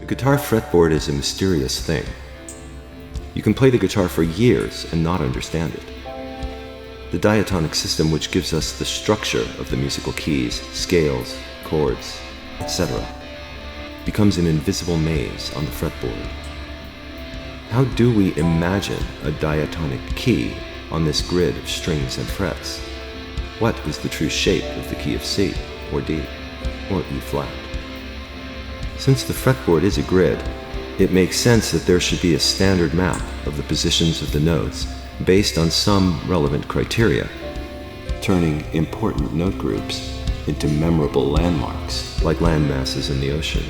The guitar fretboard is a mysterious thing. You can play the guitar for years and not understand it. The diatonic system, which gives us the structure of the musical keys, scales, chords, etc., becomes an invisible maze on the fretboard. How do we imagine a diatonic key on this grid of strings and frets? What is the true shape of the key of C, or D, or E flat? Since the fretboard is a grid, it makes sense that there should be a standard map of the positions of the notes based on some relevant criteria, turning important note groups into memorable landmarks like landmasses in the ocean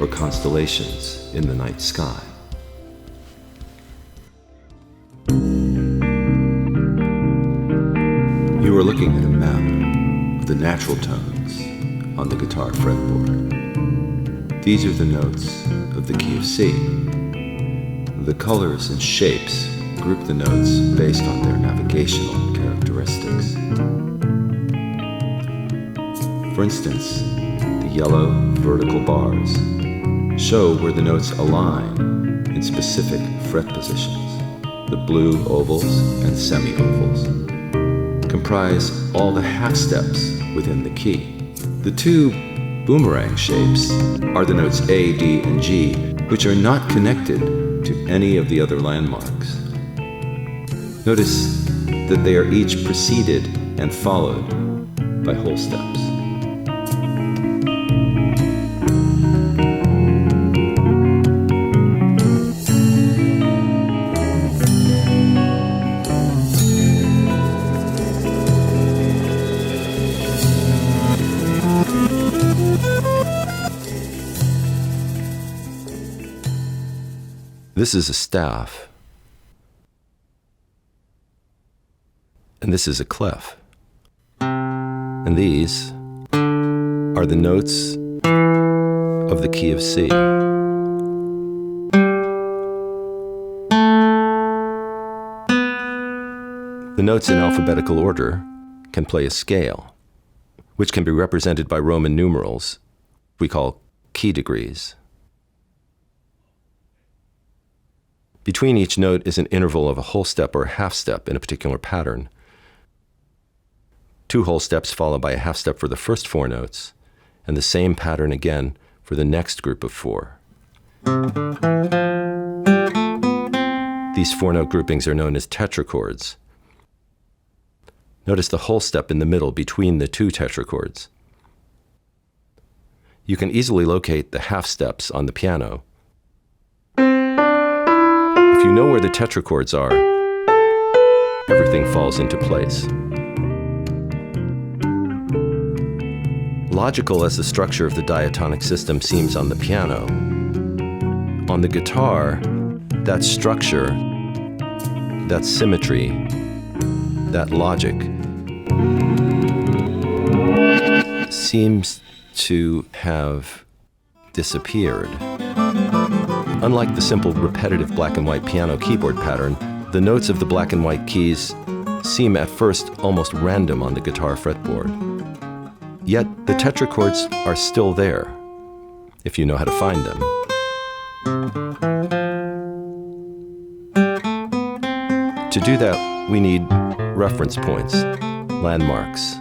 or constellations in the night sky. You are looking at a map of the natural tones on the guitar fretboard. These are the notes of the key of C. The colors and shapes group the notes based on their navigational characteristics. For instance, the yellow vertical bars show where the notes align in specific fret positions. The blue ovals and semi-ovals comprise all the half steps within the key. The two boomerang shapes are the notes A, D, and G, which are not connected to any of the other landmarks. Notice that they are each preceded and followed by whole steps. This is a staff, and this is a clef, and these are the notes of the key of C. The notes in alphabetical order can play a scale, which can be represented by Roman numerals we call key degrees. Between each note is an interval of a whole step or a half step in a particular pattern. 2 whole steps followed by a half step for the first 4 notes, and the same pattern again for the next group of 4. These 4-note groupings are known as tetrachords. Notice the whole step in the middle between the 2 tetrachords. You can easily locate the half steps on the piano. If you know where the tetrachords are, everything falls into place. Logical as the structure of the diatonic system seems on the piano, on the guitar, that structure, that symmetry, that logic seems to have disappeared. Unlike the simple repetitive black and white piano keyboard pattern, the notes of the black and white keys seem at first almost random on the guitar fretboard. Yet the tetrachords are still there, if you know how to find them. To do that, we need reference points, landmarks.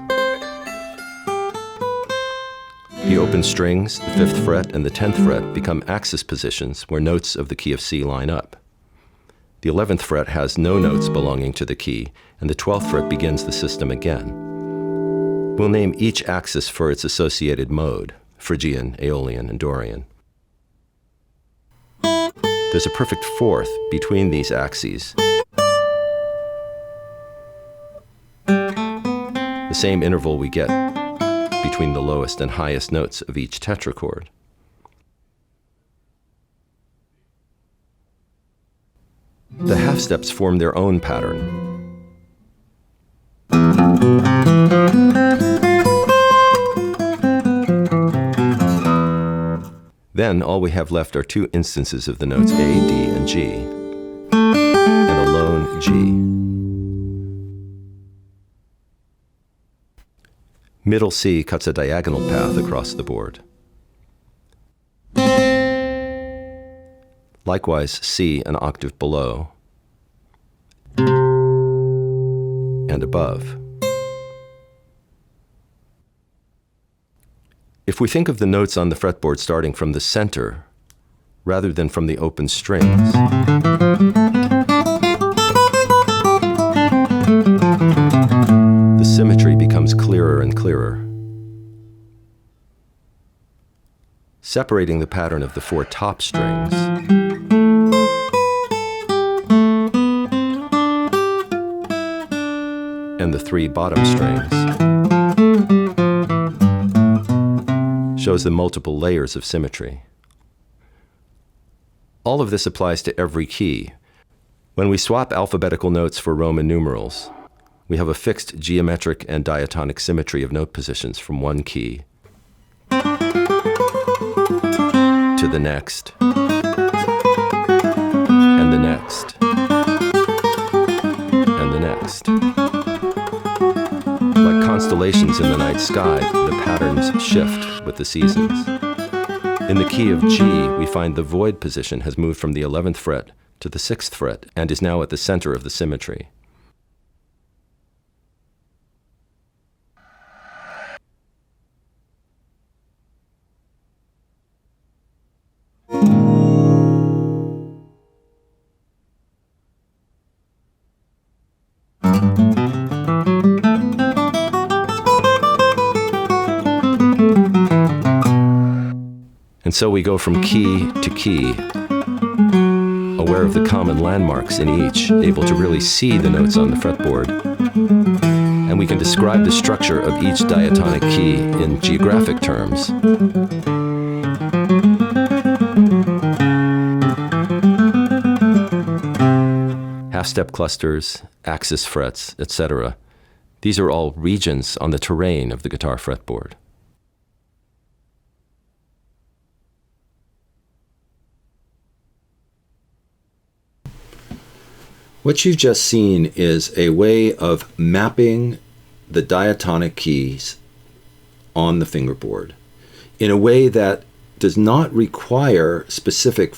The open strings, the 5th fret and the 10th fret become axis positions where notes of the key of C line up. The 11th fret has no notes belonging to the key, and the 12th fret begins the system again. We'll name each axis for its associated mode, Phrygian, Aeolian, and Dorian. There's a perfect 4th between these axes. The same interval we get between the lowest and highest notes of each tetrachord. The half steps form their own pattern. Then all we have left are 2 instances of the notes A, D, and G, and a lone G. Middle C cuts a diagonal path across the board. Likewise, C an octave below and above. If we think of the notes on the fretboard starting from the center rather than from the open strings, the symmetry becomes clearer and clearer. Separating the pattern of the 4 top strings and the 3 bottom strings shows the multiple layers of symmetry. All of this applies to every key. When we swap alphabetical notes for Roman numerals, we have a fixed geometric and diatonic symmetry of note positions from one key to the next, and the next, and the next. Like constellations in the night sky, the patterns shift with the seasons. In the key of G, we find the void position has moved from the 11th fret to the 6th fret and is now at the center of the symmetry. And so we go from key to key, aware of the common landmarks in each, able to really see the notes on the fretboard. And we can describe the structure of each diatonic key in geographic terms. Half-step clusters, axis frets, etc. These are all regions on the terrain of the guitar fretboard. What you've just seen is a way of mapping the diatonic keys on the fingerboard in a way that does not require specific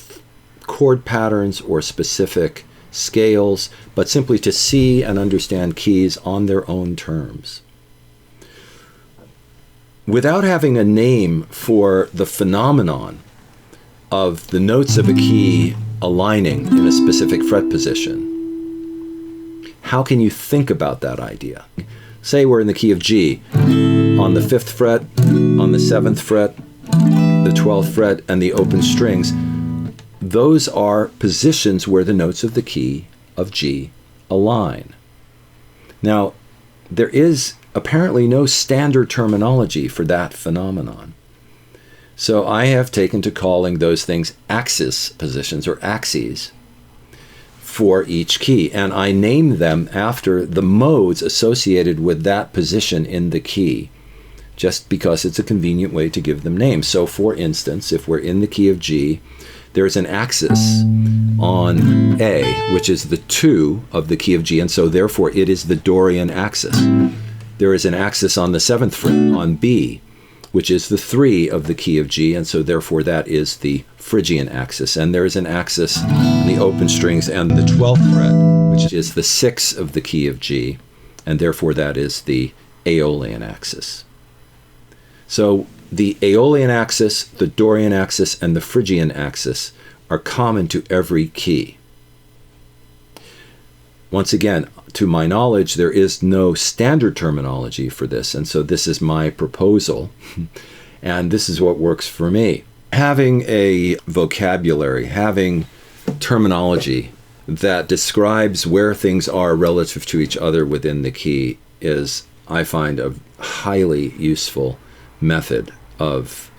chord patterns or specific scales, but simply to see and understand keys on their own terms. Without having a name for the phenomenon of the notes of a key aligning in a specific fret position, how can you think about that idea? Say we're in the key of G, on the 5th fret, on the 7th fret, the 12th fret, and the open strings. Those are positions where the notes of the key of G align. Now, there is apparently no standard terminology for that phenomenon. So I have taken to calling those things axis positions or axes for each key, and I name them after the modes associated with that position in the key, just because it's a convenient way to give them names. So for instance, if we're in the key of G, there's an axis on A, which is the 2 of the key of G, and so therefore it is the Dorian axis. There is an axis on the 7th fret on B, which is the 3 of the key of G, and so therefore that is the Phrygian axis. And there is an axis in the open strings and the 12th fret, which is the 6 of the key of G, and therefore that is the Aeolian axis. So the Aeolian axis, the Dorian axis, and the Phrygian axis are common to every key. Once again, to my knowledge, there is no standard terminology for this, and so this is my proposal, and this is what works for me. Having a vocabulary, having terminology that describes where things are relative to each other within the key is, I find, a highly useful method of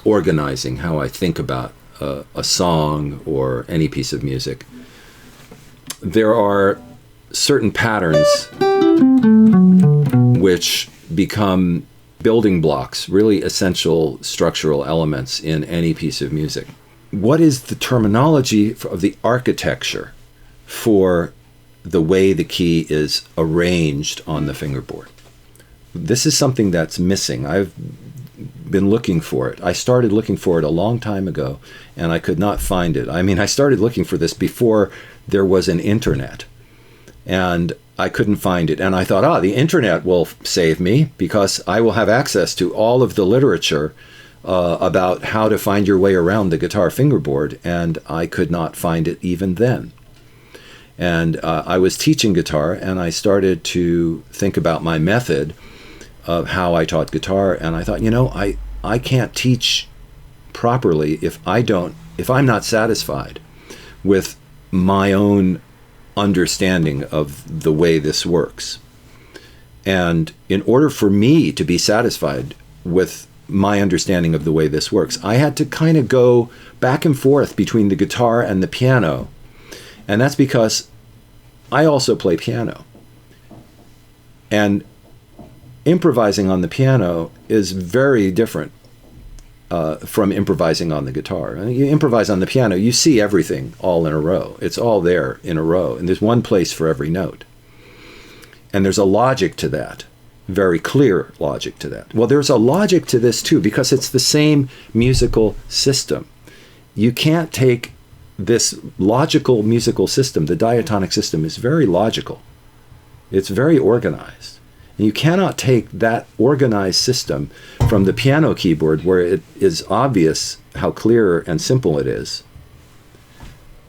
organizing how I think about a song or any piece of music. There are certain patterns which become building blocks, really essential structural elements in any piece of music. What is the terminology of the architecture for the way the key is arranged on the fingerboard? This is something that's missing. I've been looking for it. I started looking for it a long time ago, and I could not find it. I mean, I started looking for this before there was an internet, and I couldn't find it. And I thought, the internet will save me because I will have access to all of the literature about how to find your way around the guitar fingerboard, and I could not find it even then. And I was teaching guitar, and I started to think about my method of how I taught guitar, and I thought, I can't teach properly if I'm not satisfied with my own understanding of the way this works. And in order for me to be satisfied with my understanding of the way this works, I had to kind of go back and forth between the guitar and the piano. And that's because I also play piano. And improvising on the piano is very different from improvising on the guitar. And you improvise on the piano, you see everything all in a row. It's all there in a row, and there's one place for every note. And there's a logic to that, very clear logic to that. Well, there's a logic to this too, because it's the same musical system. You can't take this logical musical system, the diatonic system is very logical. It's very organized. And you cannot take that organized system from the piano keyboard, where it is obvious how clear and simple it is,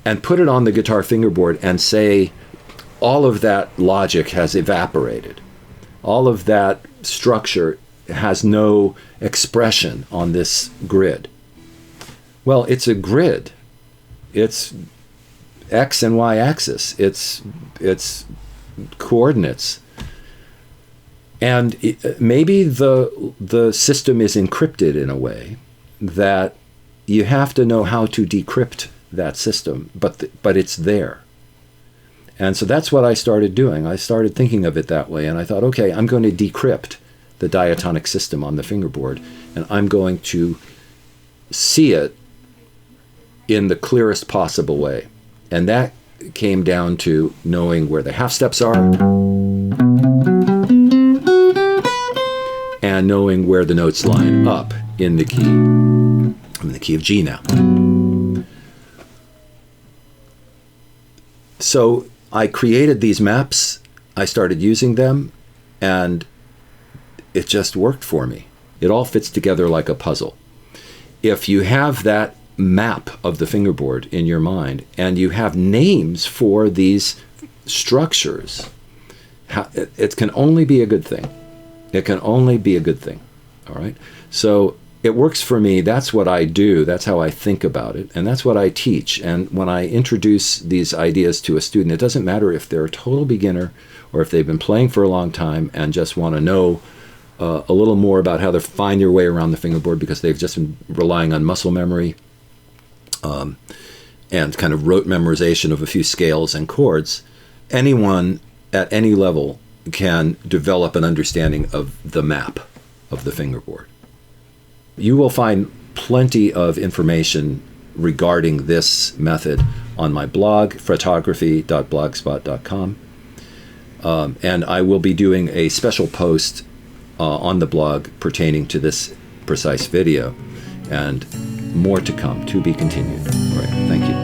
and put it on the guitar fingerboard and say all of that logic has evaporated. All of that structure has no expression on this grid. Well, it's a grid. It's X and Y axis. It's coordinates. And maybe the system is encrypted in a way that you have to know how to decrypt that system, but it's there. And so that's what I started doing. I started thinking of it that way, and I thought, okay, I'm going to decrypt the diatonic system on the fingerboard, and I'm going to see it in the clearest possible way. And that came down to knowing where the half steps are, and knowing where the notes line up in the key. I'm in the key of G now. So I created these maps, I started using them, and it just worked for me. It all fits together like a puzzle. If you have that map of the fingerboard in your mind, and you have names for these structures, it can only be a good thing. It can only be a good thing, all right? So it works for me. That's what I do. That's how I think about it, and that's what I teach. And when I introduce these ideas to a student, it doesn't matter if they're a total beginner or if they've been playing for a long time and just want to know a little more about how to find their way around the fingerboard because they've just been relying on muscle memory and kind of rote memorization of a few scales and chords. Anyone at any level can develop an understanding of the map of the fingerboard. You will find plenty of information regarding this method on my blog, photography.blogspot.com. And I will be doing a special post on the blog pertaining to this precise video, and more to come, to be continued. All right, thank you.